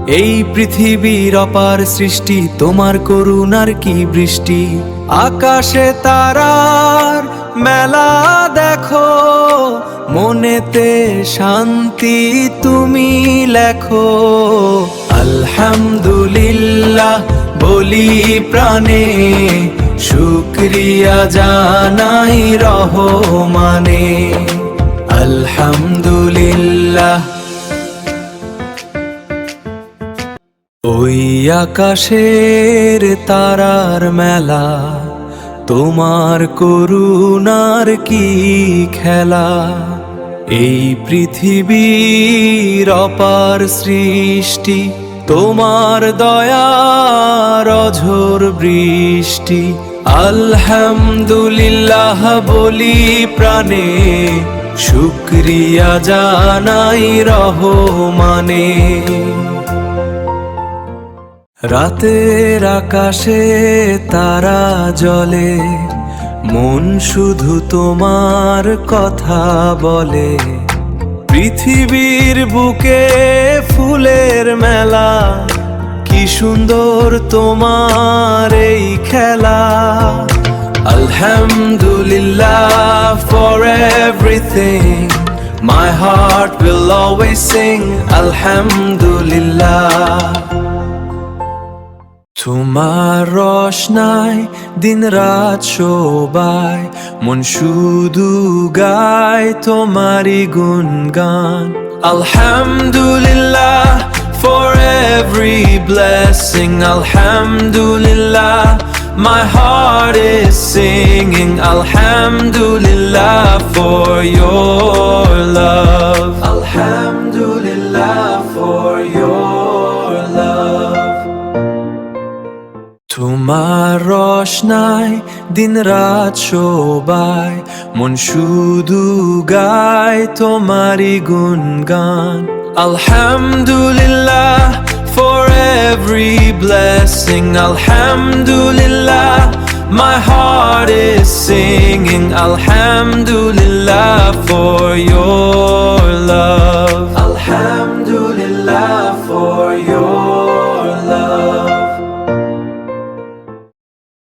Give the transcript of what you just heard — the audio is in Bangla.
এই পৃথিবীর অপার সৃষ্টি, তোমার করুণার কি বৃষ্টি। আকাশে তারার মেলা দেখো, মনেতে শান্তি তুমি লেখো। আলহামদুলিল্লাহ বলি প্রাণে, শুকরিয়া জানাই রহমানে। আলহামদুলিল্লাহ। ওই আকাশের তারার মেলা, তোমার করুণার কি খেলা। এই পৃথিবীর অপার সৃষ্টি, তোমার দয়ার অঝোর বৃষ্টি। আলহামদুলিল্লাহ বলি প্রাণে, শুকরিয়া জানাই রহমানে। রাতের আকাশে তারা জ্বলে, মন শুধু তোমার কথা বলে। পৃথিবীর বুকে ফুলের মেলা, কি সুন্দর তোমার এই খেলা। Alhamdulillah for everything, my heart will always sing Alhamdulillah. তোমার রোশনাই দিন রাত শোভায়, মন শুধু গায় তোমারই গুণগান। Alhamdulillah for every blessing, Alhamdulillah my heart is singing. Alhamdulillah for your love, Alhamdulillah for your love. তোমার রোশনাই দিন রাত শোভায়, মন শুধু গায় তোমারই গুণগান। Alhamdulillah for every blessing, Alhamdulillah my heart is singing. Alhamdulillah for your